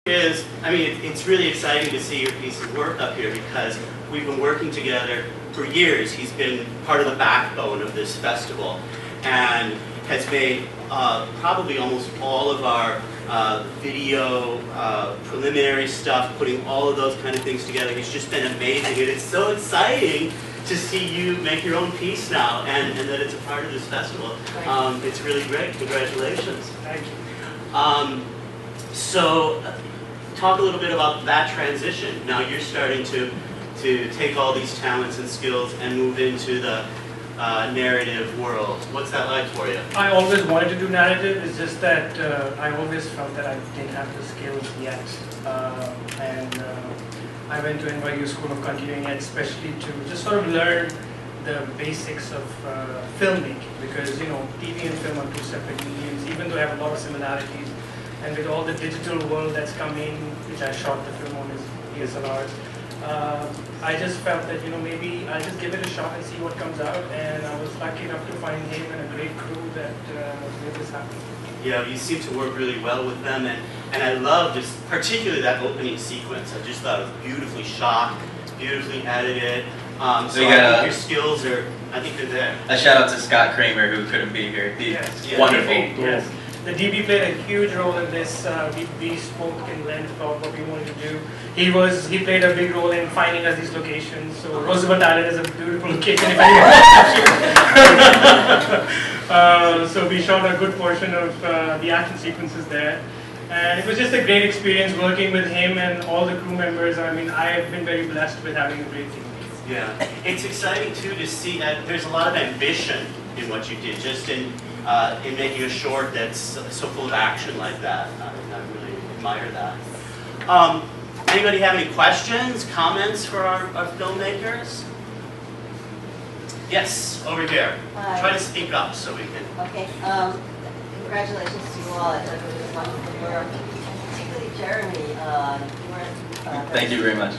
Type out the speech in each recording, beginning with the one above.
I mean, it's really exciting to see your piece of work up here because we've been working together for years. He's been part of the backbone of this festival and has made probably almost all of our video preliminary stuff, putting all of those kind of things together. He's just been amazing, and it's so exciting to see you make your own piece now and that it's a part of this festival. It's really great. Congratulations. Thank you. So talk a little bit about that transition. Now you're starting to take all these talents and skills and move into the narrative world. What's that like for you? I always wanted to do narrative. It's just that I always felt that I didn't have the skills yet. I went to NYU School of Continuing Ed especially to just sort of learn the basics of filmmaking, because TV and film are two separate mediums, even though they have a lot of similarities. And with all the digital world that's coming, which I shot the film on his DSLRs, I just felt that maybe I'll just give it a shot and see what comes out. And I was lucky enough to find him and a great crew that made this happen. Yeah, you seem to work really well with them, and I love just particularly that opening sequence. I just thought it was beautifully shot, beautifully edited. So I think your skills are, I think they're there. A shout out to Scott Kramer, who couldn't be here. He's wonderful. Yes. The DB played a huge role in this. We spoke in length about what we wanted to do. He played a big role in finding us these locations. So Roosevelt Island is a beautiful location if anyone wants to. So we shot a good portion of the action sequences there. And it was just a great experience working with him and all the crew members. I mean, I have been very blessed with having a great team. Yeah, it's exciting too to see that there's a lot of ambition in what you did, just in making a short that's so full of action like that. I really admire that. Anybody have any questions, comments for our filmmakers? Yes, over here. Try to speak up so we can. Okay. Congratulations to you all. I thought it was wonderful work. Particularly Jeremy. Thank you very much.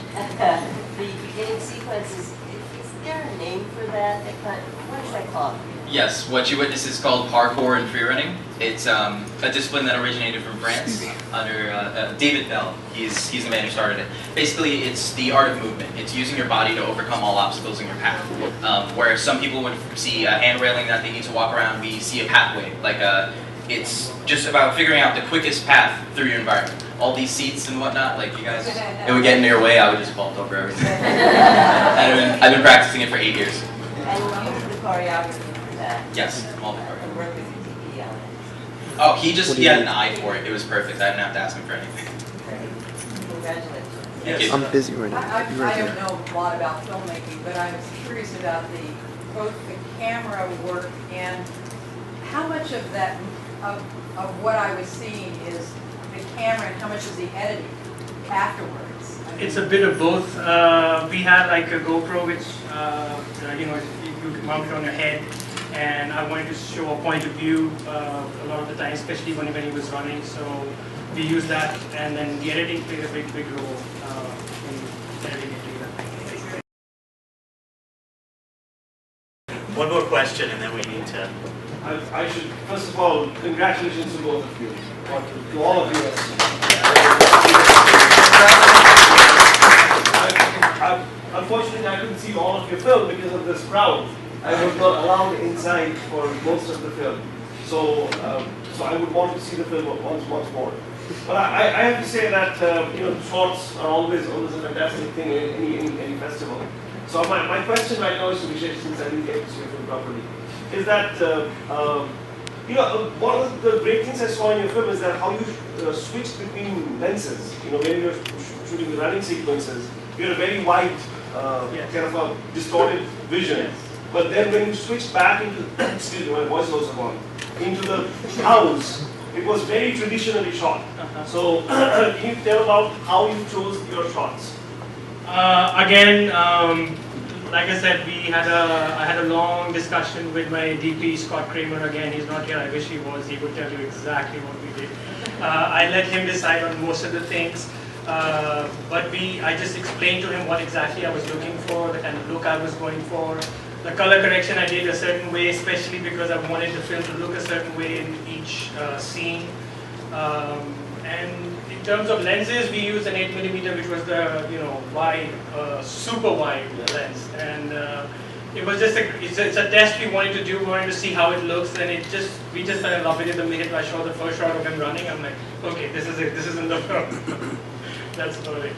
The beginning sequence is there a name for that? What is that called? Yes, what you witness is called parkour and freerunning. It's a discipline that originated from France under David Bell. He's the man who started it. Basically, it's the art of movement. It's using your body to overcome all obstacles in your path. Where some people would see a hand railing that they need to walk around, we see a pathway. It's just about figuring out the quickest path through your environment. All these seats and whatnot, like you guys, it would get in your way, I would just vault over everything. I've been practicing it for 8 years. And you did the choreography. Yes, all the And work with DP on it. Oh, he had an eye for it. It was perfect. I didn't have to ask him for anything. Congratulations. Thank you. I'm busy right now. I don't know a lot about filmmaking, but I was curious about both the camera work and how much of that of what I was seeing is the camera and how much is the editing afterwards. It's a bit of both. We had like a GoPro, which you can mount it on your head. And I wanted to show a point of view a lot of the time, especially when he was running. So we used that, and then the editing played a big role in editing it together. One more question, and then we need to. I should, first of all, congratulations to both of you, or to all of you. Unfortunately, I couldn't see all of your film because of this crowd. I was not allowed inside for most of the film, so I would want to see the film once more. But I have to say that shorts are always a fantastic thing in any festival. So my question right now is to Vishsesh, since I didn't get to see the film properly, is that one of the great things I saw in your film is that how you switch between lenses. When you're shooting the running sequences, you have a very wide kind of a distorted vision. Yes. But then when you switch back into, excuse me, my voice is also gone, into the house, it was very traditionally shot. So can you tell about how you chose your shots? Again, like I said, I had a long discussion with my DP, Scott Kramer. Again, he's not here. I wish he was. He would tell you exactly what we did. I let him decide on most of the things. But I just explained to him what exactly I was looking for, the kind of look I was going for. The color correction I did a certain way, especially because I wanted the film to look a certain way in each scene. And in terms of lenses, we used an 8mm, which was the wide, super wide lens, and it was just it's a test we wanted to do. We wanted to see how it looks, and we just fell in love with it the minute I saw the first shot of him running. I'm like, okay, this is it. This is in the film. That's about it.